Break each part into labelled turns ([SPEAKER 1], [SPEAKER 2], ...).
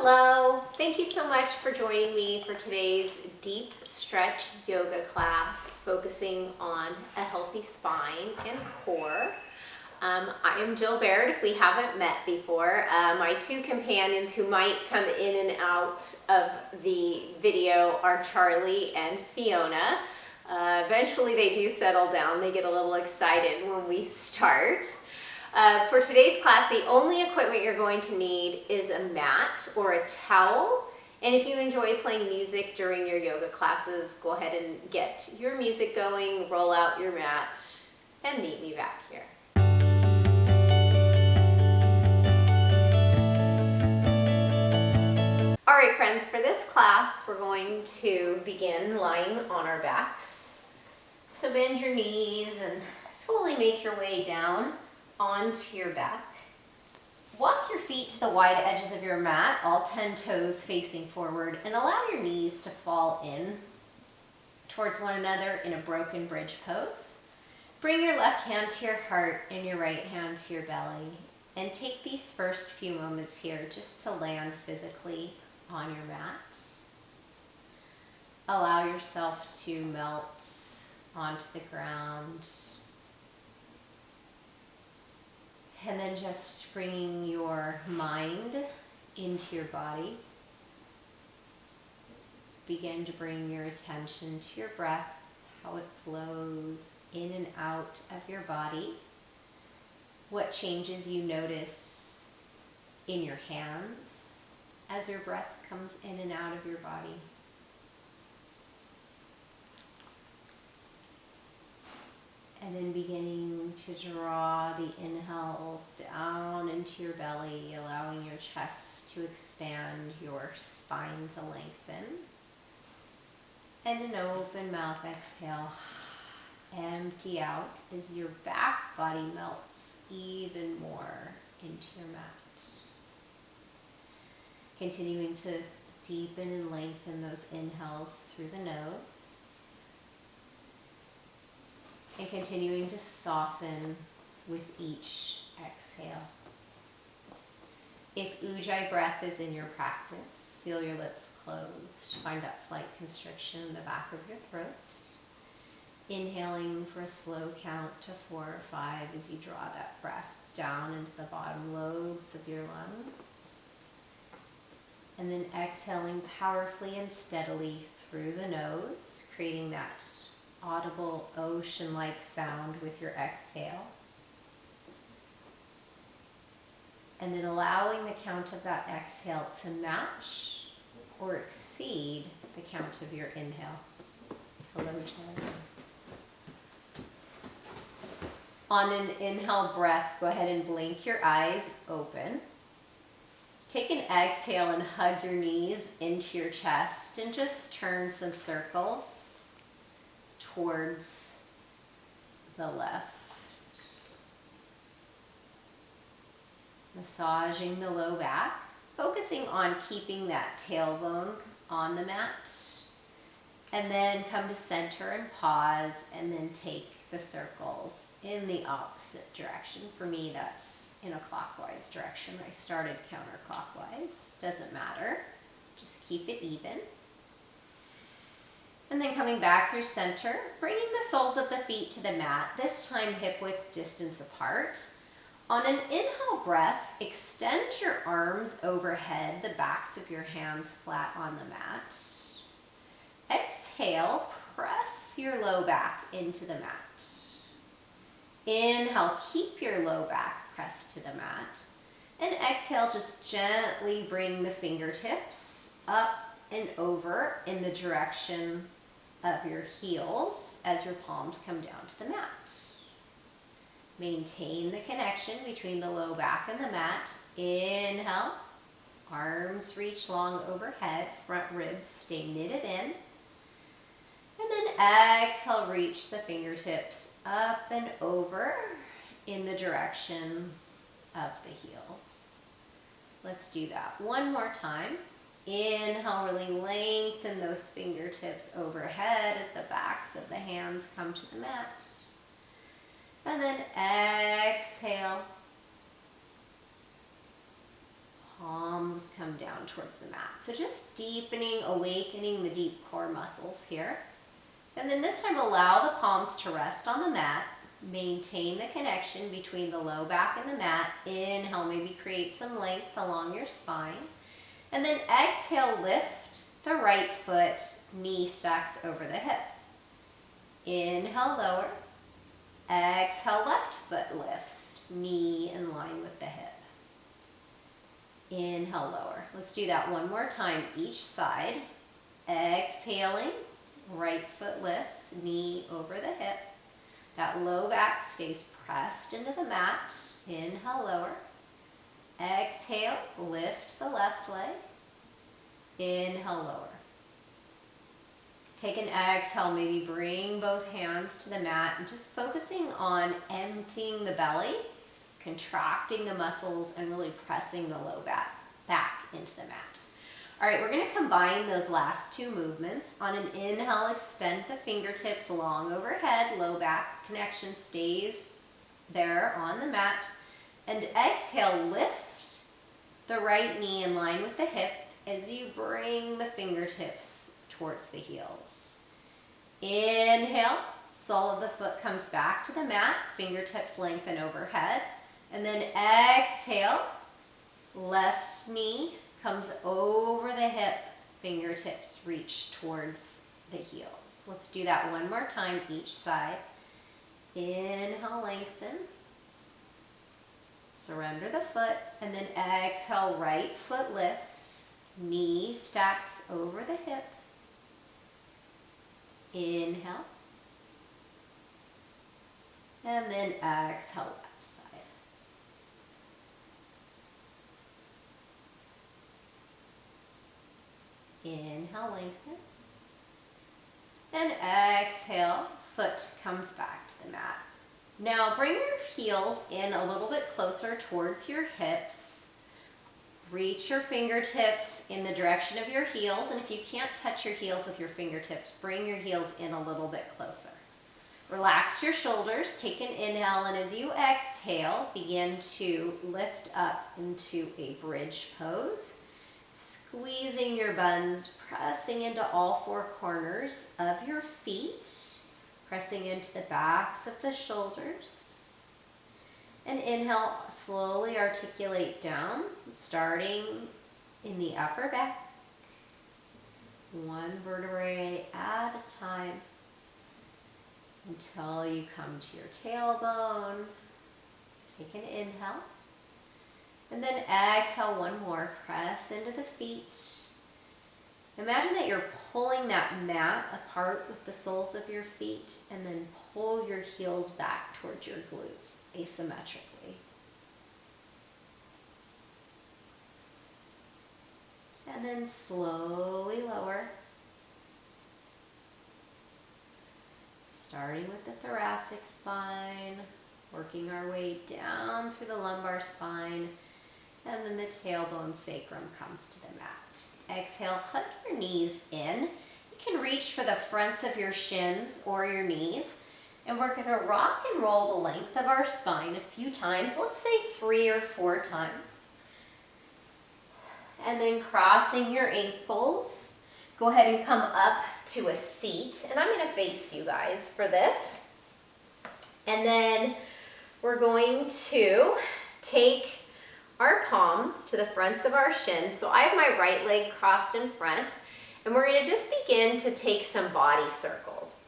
[SPEAKER 1] Hello, thank you so much for joining me for today's deep stretch yoga class focusing on a healthy spine and core. I am Jill Baird, if we haven't met before. My two companions who might come in and out of the video are Charlie and Fiona. Eventually they do settle down, they get a little excited when we start. For today's class, the only equipment you're going to need is a mat or a towel. And if you enjoy playing music during your yoga classes, go ahead and get your music going, roll out your mat, and meet me back here. All right, friends, for this class, we're going to begin lying on our backs. So bend your knees and slowly make your way down onto your back. Walk your feet to the wide edges of your mat, all 10 toes facing forward, and allow your knees to fall in towards one another in a broken bridge pose. Bring your left hand to your heart and your right hand to your belly, and take these first few moments here just to land physically on your mat. Allow yourself to melt onto the ground. And then just bringing your mind into your body. Begin to bring your attention to your breath, how it flows in and out of your body. What changes you notice in your hands as your breath comes in and out of your body. And then beginning to draw the inhale down into your belly, allowing your chest to expand, your spine to lengthen. And an open mouth exhale. Empty out as your back body melts even more into your mat. Continuing to deepen and lengthen those inhales through the nose. And continuing to soften with each exhale. If Ujjayi breath is in your practice, seal your lips closed. Find that slight constriction in the back of your throat. Inhaling for a slow count to 4 or 5 as you draw that breath down into the bottom lobes of your lungs. And then exhaling powerfully and steadily through the nose, creating that audible ocean-like sound with your exhale. And then allowing the count of that exhale to match or exceed the count of your inhale. Hello, Charlie. On an inhale breath, go ahead and blink your eyes open. Take an exhale and hug your knees into your chest and just turn some circles towards the left. Massaging the low back, focusing on keeping that tailbone on the mat. And then come to center and pause, and then take the circles in the opposite direction. For me, that's in a clockwise direction. I started counterclockwise, doesn't matter. Just keep it even. And then coming back through center, bringing the soles of the feet to the mat, this time hip width distance apart. On an inhale breath, extend your arms overhead, the backs of your hands flat on the mat. Exhale, press your low back into the mat. Inhale, keep your low back pressed to the mat. And exhale, just gently bring the fingertips up and over in the direction of your heels as your palms come down to the mat. Maintain the connection between the low back and the mat. Inhale, arms reach long overhead, front ribs stay knitted in. And then exhale, reach the fingertips up and over in the direction of the heels. Let's do that one more time. Inhale, really lengthen those fingertips overhead as the backs of the hands come to the mat. And then exhale. Palms come down down towards the mat. So just deepening, awakening the deep core muscles here. And then this time allow the palms to rest on the mat. Maintain the connection between the low back and the mat. Inhale, maybe create some length along your spine. And then exhale, lift the right foot, knee stacks over the hip. Inhale, lower. Exhale, left foot lifts, knee in line with the hip. Inhale, lower. Let's do that one more time, each side. Exhaling, right foot lifts, knee over the hip. That low back stays pressed into the mat. Inhale, lower. Exhale, lift the left leg. Inhale, lower. Take an exhale, maybe bring both hands to the mat and just focusing on emptying the belly, contracting the muscles, and really pressing the low back into the mat. All right, we're gonna combine those last two movements. On an inhale, extend the fingertips long overhead, low back connection stays there on the mat. And exhale, lift the right knee in line with the hip as you bring the fingertips towards the heels. Inhale, sole of the foot comes back to the mat, fingertips lengthen overhead. And then exhale, left knee comes over the hip, fingertips reach towards the heels. Let's do that one more time, each side. Inhale, lengthen. Surrender the foot, and then exhale, right foot lifts, knee stacks over the hip. Inhale. And then exhale, left side. Inhale, lengthen. And exhale, foot comes back to the mat. Now bring your heels in a little bit closer towards your hips. Reach your fingertips in the direction of your heels, and if you can't touch your heels with your fingertips, bring your heels in a little bit closer. Relax your shoulders, take an inhale, and as you exhale, begin to lift up into a bridge pose. Squeezing your buns, pressing into all four corners of your feet, pressing into the backs of the shoulders. And inhale, slowly articulate down, starting in the upper back, one vertebrae at a time, until you come to your tailbone. Take an inhale. And then exhale one more, press into the feet. Imagine that you're pulling that mat apart with the soles of your feet, and then pull your heels back towards your glutes asymmetrically. And then slowly lower. Starting with the thoracic spine, working our way down through the lumbar spine, and then the tailbone sacrum comes to the mat. Exhale, hug your knees in. You can reach for the fronts of your shins or your knees. And we're going to rock and roll the length of our spine a few times. Let's say 3 or 4 times. And then crossing your ankles. Go ahead and come up to a seat. And I'm going to face you guys for this. And then we're going to take our palms to the fronts of our shins. So I have my right leg crossed in front, and we're going to just begin to take some body circles.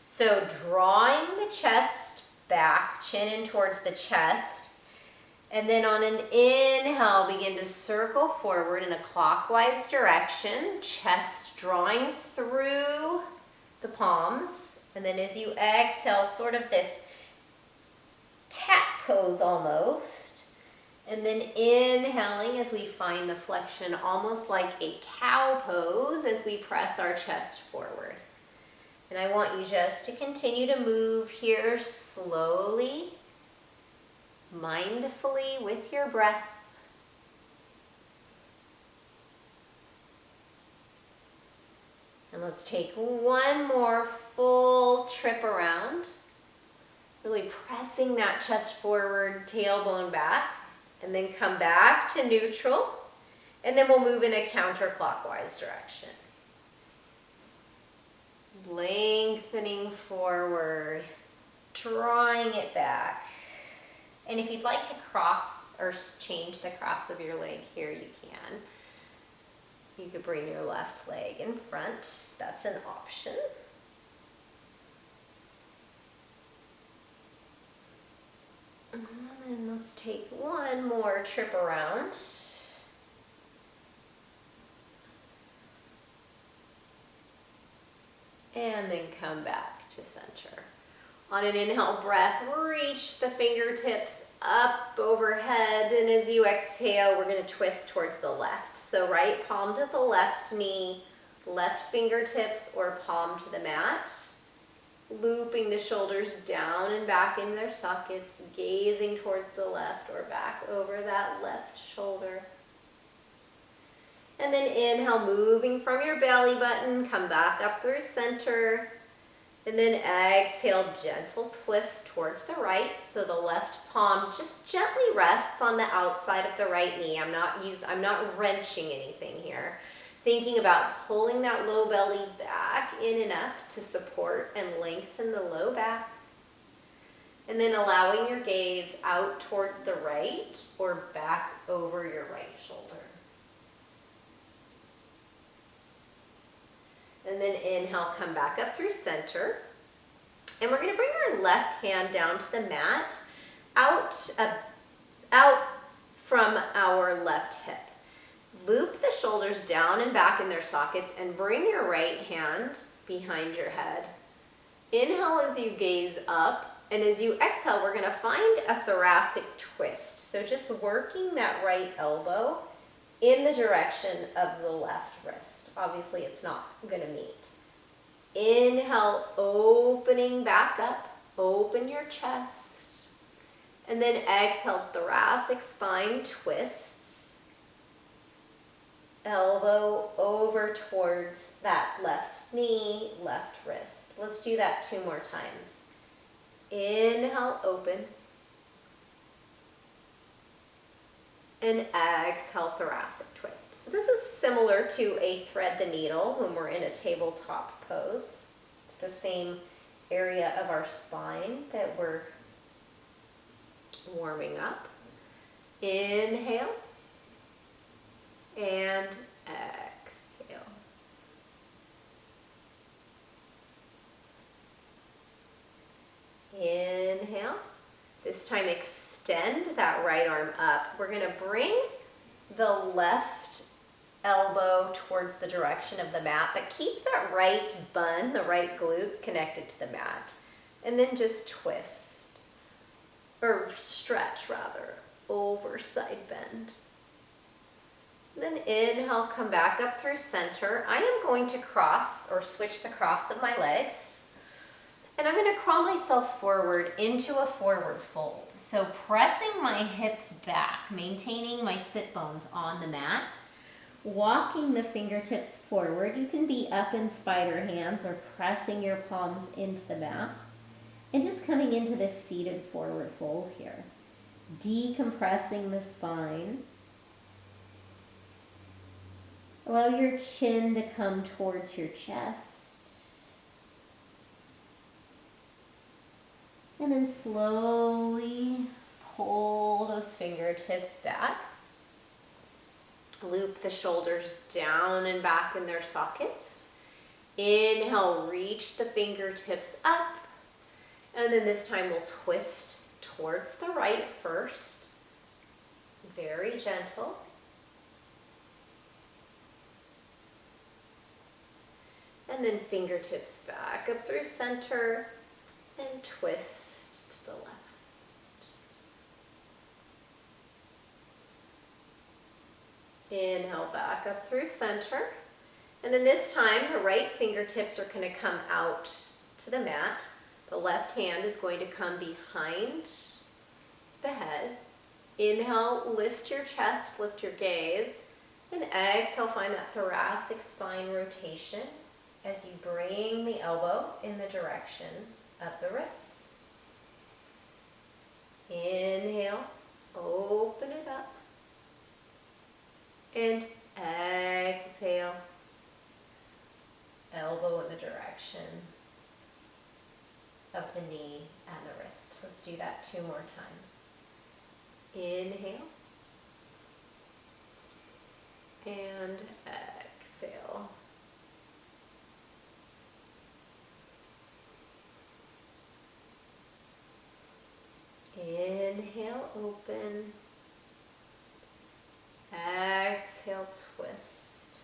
[SPEAKER 1] So drawing the chest back, chin in towards the chest, and then on an inhale, begin to circle forward in a clockwise direction, chest drawing through the palms, and then as you exhale, sort of this cat pose almost. And then inhaling as we find the flexion, almost like a cow pose as we press our chest forward. And I want you just to continue to move here slowly, mindfully with your breath. And let's take one more full trip around, really pressing that chest forward, tailbone back. And then come back to neutral. And then we'll move in a counterclockwise direction. Lengthening forward, drawing it back. And if you'd like to cross or change the cross of your leg here, you can. You could bring your left leg in front. That's an option. And then let's take one more trip around. And then come back to center. On an inhale breath, reach the fingertips up overhead, and as you exhale, we're going to twist towards the left. So right palm to the left knee, left fingertips or palm to the mat. Looping the shoulders down and back in their sockets, gazing towards the left or back over that left shoulder. And then inhale, moving from your belly button, come back up through center. And then exhale, gentle twist towards the right. So the left palm just gently rests on the outside of the right knee. I'm not wrenching anything here. Thinking about pulling that low belly back in and up to support and lengthen the low back. And then allowing your gaze out towards the right or back over your right shoulder. And then inhale, come back up through center. And we're going to bring our left hand down to the mat, out from our left hip. Loop the shoulders down and back in their sockets and bring your right hand behind your head. Inhale as you gaze up, and as you exhale, we're going to find a thoracic twist. So just working that right elbow in the direction of the left wrist. Obviously, it's not going to meet. Inhale, opening back up, open your chest. And then exhale, thoracic spine twists. Elbow over towards that left knee, left wrist. Let's do that 2 more times. Inhale, open. And exhale, thoracic twist. So this is similar to a thread the needle when we're in a tabletop pose. It's the same area of our spine that we're warming up. Inhale. And exhale. Inhale. This time extend that right arm up. We're going to bring the left elbow towards the direction of the mat, but keep that right bun, the right glute connected to the mat. And then just twist, or stretch rather, over side bend. Then inhale, come back up through center. I am going to cross or switch the cross of my legs. And I'm going to crawl myself forward into a forward fold. So pressing my hips back, maintaining my sit bones on the mat, walking the fingertips forward. You can be up in spider hands or pressing your palms into the mat. And just coming into this seated forward fold here. Decompressing the spine. Allow your chin to come towards your chest. And then slowly pull those fingertips back. Loop the shoulders down and back in their sockets. Inhale, reach the fingertips up. And then this time we'll twist towards the right first. Very gentle. And then fingertips back up through center and twist to the left. Inhale back up through center. And then this time the right fingertips are going to come out to the mat. The left hand is going to come behind the head. Inhale, lift your chest, lift your gaze. And exhale, find that thoracic spine rotation as you bring the elbow in the direction of the wrist. Inhale, open it up. And Exhale. Elbow in the direction of the knee and the wrist. Let's do that 2 more times. Inhale. And exhale. Inhale, open. Exhale, twist.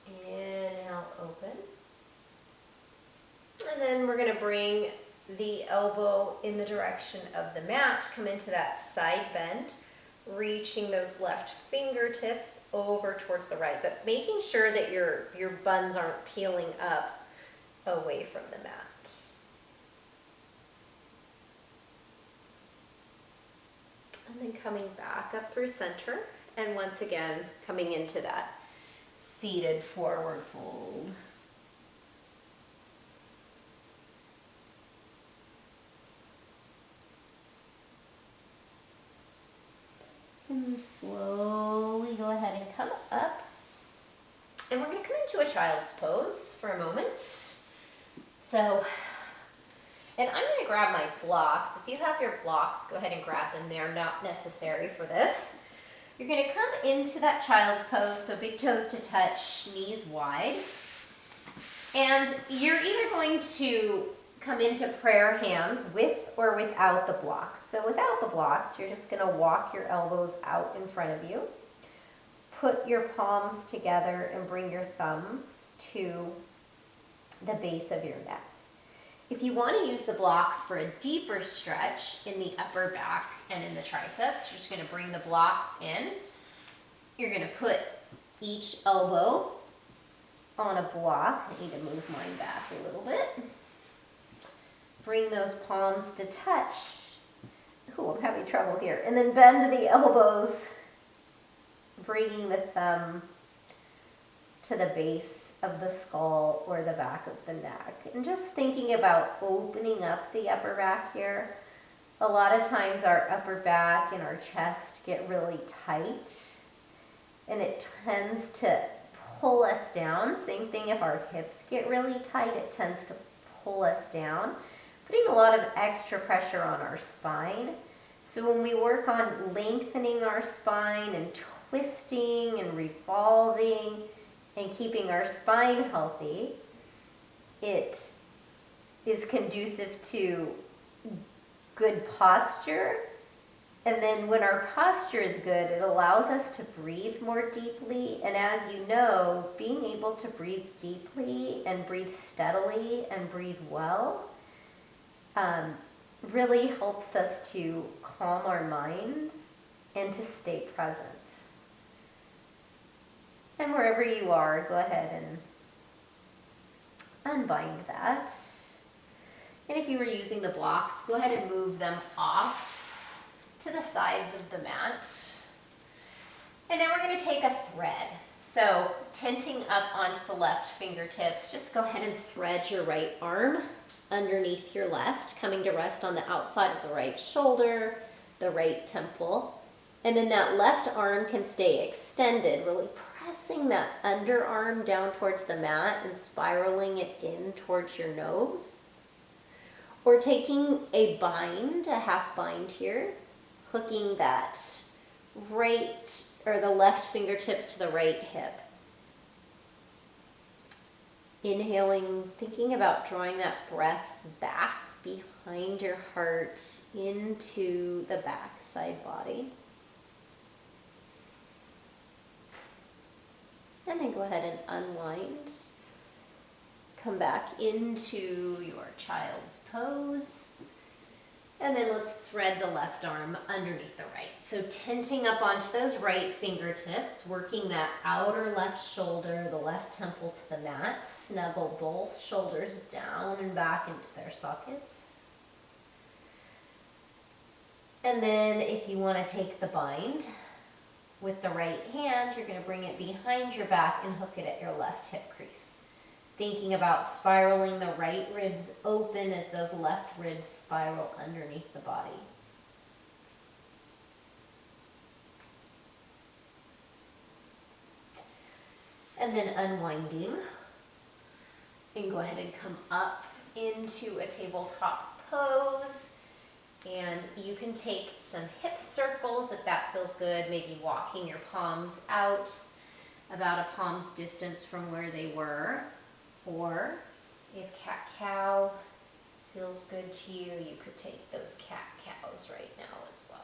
[SPEAKER 1] Inhale, open. And then we're going to bring the elbow in the direction of the mat. Come into that side bend, reaching those left fingertips over towards the right, but making sure that your buns aren't peeling up away from the mat. And then coming back up through center, and once again coming into that seated forward fold. And slowly go ahead and come up. And we're going to come into a child's pose for a moment. So, and I'm going to grab my blocks. If you have your blocks, go ahead and grab them. They're not necessary for this. You're going to come into that child's pose, so big toes to touch, knees wide. And you're either going to come into prayer hands with or without the blocks. So without the blocks, you're just going to walk your elbows out in front of you. Put your palms together and bring your thumbs to the base of your neck. If you want to use the blocks for a deeper stretch in the upper back and in the triceps, you're just going to bring the blocks in. You're going to put each elbow on a block. I need to move mine back a little bit. Bring those palms to touch. Oh, I'm having trouble here. And then bend the elbows, bringing the thumb to the base of the skull or the back of the neck. And just thinking about opening up the upper back here. A lot of times our upper back and our chest get really tight, and it tends to pull us down. Same thing if our hips get really tight, it tends to pull us down, putting a lot of extra pressure on our spine. So when we work on lengthening our spine and twisting and revolving and keeping our spine healthy, it is conducive to good posture. And then when our posture is good, it allows us to breathe more deeply. And as you know, being able to breathe deeply and breathe steadily and breathe well really helps us to calm our mind and to stay present. And wherever you are, go ahead and unbind that. And if you were using the blocks, go ahead and move them off to the sides of the mat. And now we're going to take a thread. So tenting up onto the left fingertips, just go ahead and thread your right arm underneath your left, coming to rest on the outside of the right shoulder, the right temple. And then that left arm can stay extended, really pressing that underarm down towards the mat and spiraling it in towards your nose. Or taking a bind, a half bind here, hooking that right or the left fingertips to the right hip. Inhaling, thinking about drawing that breath back behind your heart into the backside body. And then go ahead and unwind. Come back into your child's pose. And then let's thread the left arm underneath the right. So tenting up onto those right fingertips, working that outer left shoulder, the left temple to the mat. Snuggle both shoulders down and back into their sockets. And then if you want to take the bind, with the right hand, you're going to bring it behind your back and hook it at your left hip crease. Thinking about spiraling the right ribs open as those left ribs spiral underneath the body. And then unwinding. And go ahead and come up into a tabletop pose. And you can take some hip circles if that feels good, maybe walking your palms out about a palm's distance from where they were. Or if cat-cow feels good to you, you could take those cat-cows right now as well.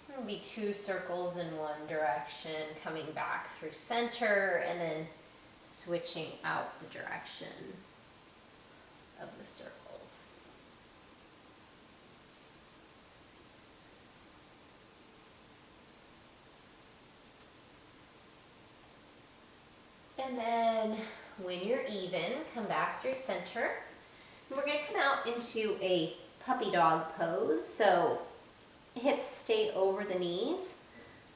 [SPEAKER 1] There'll be 2 circles in one direction, coming back through center, and then switching out the direction of the circles. And then when you're even, come back through center. And we're going to come out into a puppy dog pose. So hips stay over the knees,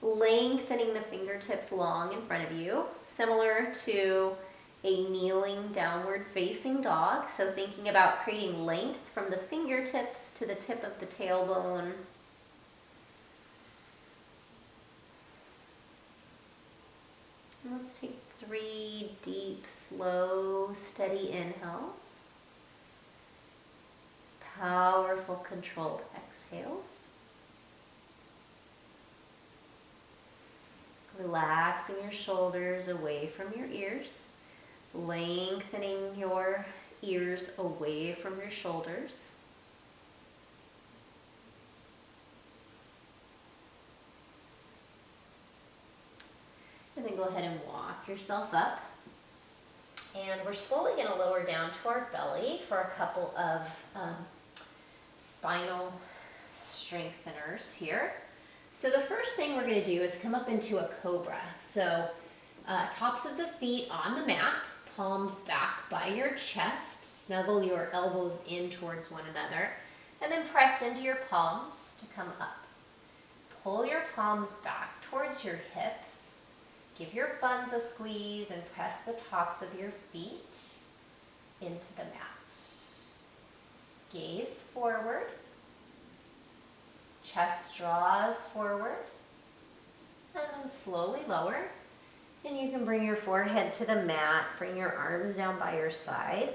[SPEAKER 1] lengthening the fingertips long in front of you, similar to a kneeling downward facing dog. So thinking about creating length from the fingertips to the tip of the tailbone. And let's take 3 deep, slow, steady inhales. Powerful, controlled exhales. Relaxing your shoulders away from your ears. Lengthening your ears away from your shoulders. And then go ahead and walk yourself up. And we're slowly going to lower down to our belly for a couple of spinal strengtheners here. So the first thing we're going to do is come up into a cobra. So tops of the feet on the mat, palms back by your chest, snuggle your elbows in towards one another, and then press into your palms to come up. Pull your palms back towards your hips, give your buns a squeeze, and press the tops of your feet into the mat. Gaze forward. Chest draws forward, and then slowly lower. And you can bring your forehead to the mat, bring your arms down by your side.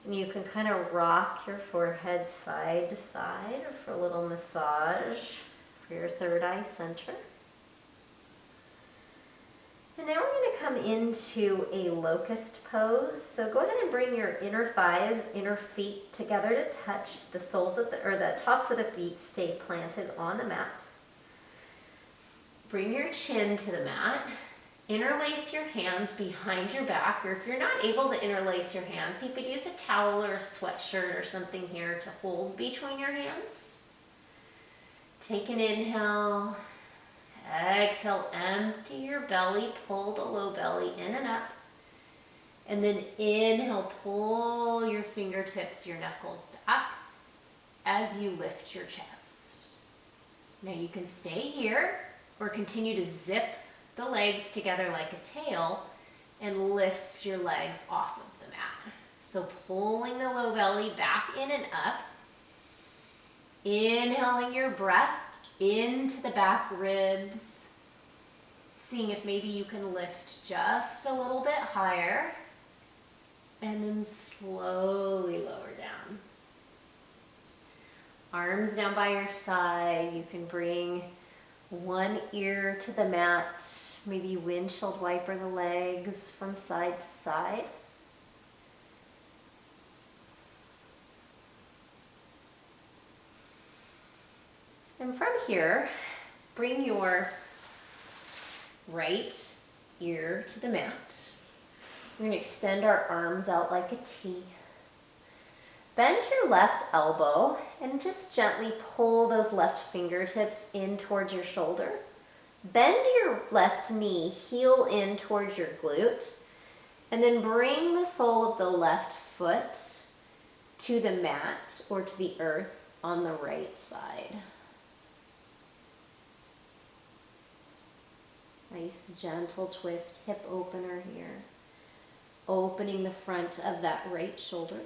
[SPEAKER 1] And you can kind of rock your forehead side to side for a little massage for your third eye center. And now we're going to come into a locust pose. So go ahead and bring your inner thighs, inner feet together to touch the soles of the tops of the feet stay planted on the mat. Bring your chin to the mat. Interlace your hands behind your back, or if you're not able to interlace your hands, you could use a towel or a sweatshirt or something here to hold between your hands. Take an inhale. Exhale, empty your belly, pull the low belly in and up. And then inhale, pull your fingertips, your knuckles back as you lift your chest. Now you can stay here or continue to zip the legs together like a tail and lift your legs off of the mat. So pulling the low belly back in and up. Inhaling your breath into the back ribs. Seeing if maybe you can lift just a little bit higher. And then slowly lower down. Arms down by your side. You can bring one ear to the mat. Maybe windshield wiper the legs from side to side. And from here, bring your right ear to the mat. We're going to extend our arms out like a T. Bend your left elbow and just gently pull those left fingertips in towards your shoulder. Bend your left knee, heel in towards your glute, and then bring the sole of the left foot to the mat or to the earth on the right side. Nice gentle twist, hip opener here. Opening the front of that right shoulder.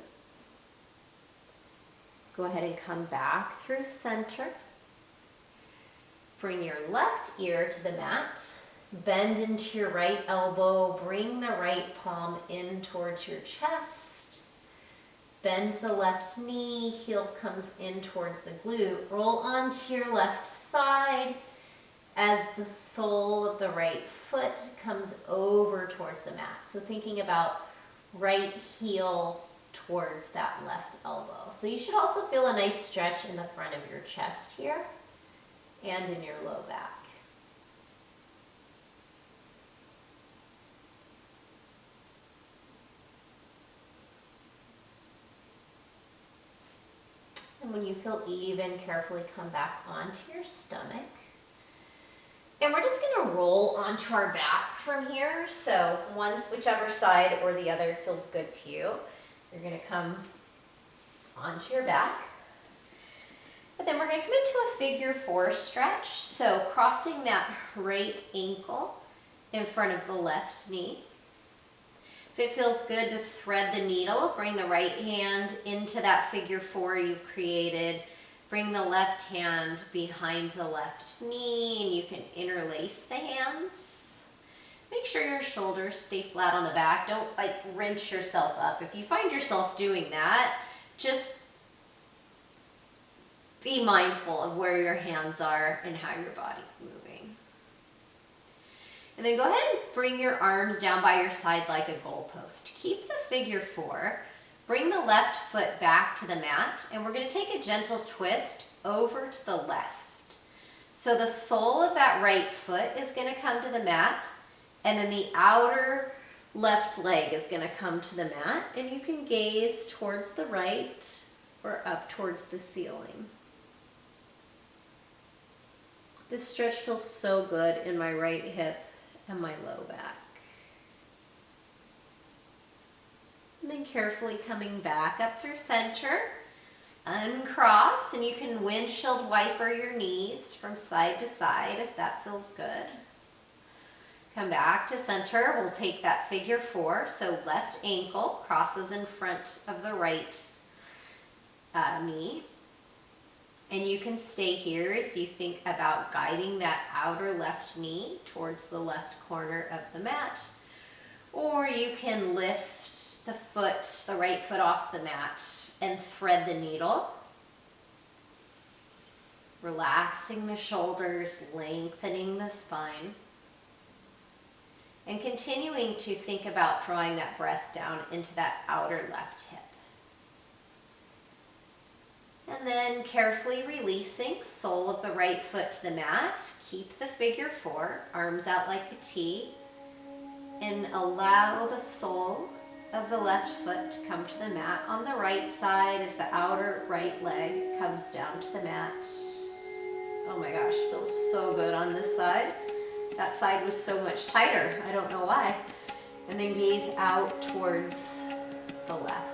[SPEAKER 1] Go ahead and come back through center. Bring your left ear to the mat. Bend into your right elbow. Bring the right palm in towards your chest. Bend the left knee. Heel comes in towards the glute. Roll onto your left side as the sole of the right foot comes over towards the mat. So thinking about right heel towards that left elbow. So you should also feel a nice stretch in the front of your chest here and in your low back. And when you feel even, carefully come back onto your stomach. And we're just going to roll onto our back from here. So whichever side or the other feels good to you. You're going to come onto your back. And then we're going to come into a figure 4 stretch. So crossing that right ankle in front of the left knee. If it feels good to thread the needle, bring the right hand into that figure 4 you've created. Bring the left hand behind the left knee, and you can interlace the hands. Make sure your shoulders stay flat on the back. Don't wrench yourself up. If you find yourself doing that, just be mindful of where your hands are and how your body's moving. And then go ahead and bring your arms down by your side like a goalpost. Keep the figure 4. Bring the left foot back to the mat, and we're going to take a gentle twist over to the left. So the sole of that right foot is going to come to the mat, and then the outer left leg is going to come to the mat, and you can gaze towards the right or up towards the ceiling. This stretch feels so good in my right hip and my low back. And then carefully coming back up through center, uncross, and you can windshield wiper your knees from side to side if that feels good. Come back to center. We'll take that figure 4. So left ankle crosses in front of the right knee. And you can stay here as you think about guiding that outer left knee towards the left corner of the mat. Or you can lift the right foot off the mat and thread the needle. Relaxing the shoulders, lengthening the spine. And continuing to think about drawing that breath down into that outer left hip. And then carefully releasing sole of the right foot to the mat. Keep the figure 4, arms out like a T. And allow the sole of the left foot to come to the mat on the right side as the outer right leg comes down to the mat. Oh my gosh, feels so good on this side. That side was so much tighter. I don't know why. And then gaze out towards the left.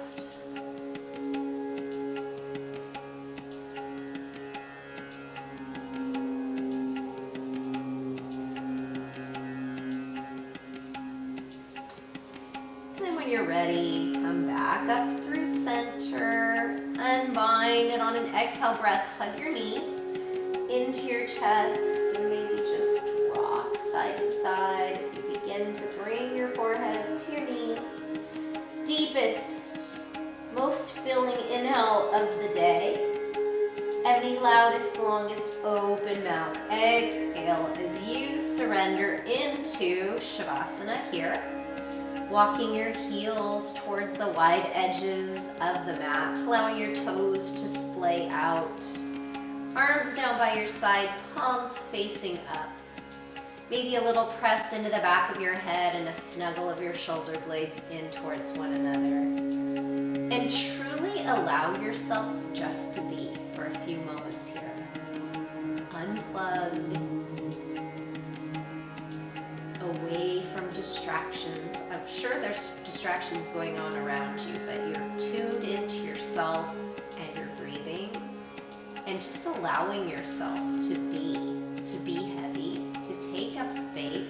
[SPEAKER 1] You're ready, come back up through center, unbind, and on an exhale breath, hug your knees into your chest and maybe just rock side to side as you begin to bring your forehead to your knees. Deepest, most filling inhale of the day, and the loudest, longest open mouth exhale as you surrender into Savasana here. Walking your heels towards the wide edges of the mat, allowing your toes to splay out. Arms down by your side, palms facing up. Maybe a little press into the back of your head and a snuggle of your shoulder blades in towards one another. And truly allow yourself just to be for a few moments here. Unplugged. Away from distractions. I'm sure there's distractions going on around you, but you're tuned into yourself and your breathing and just allowing yourself to be heavy, to take up space,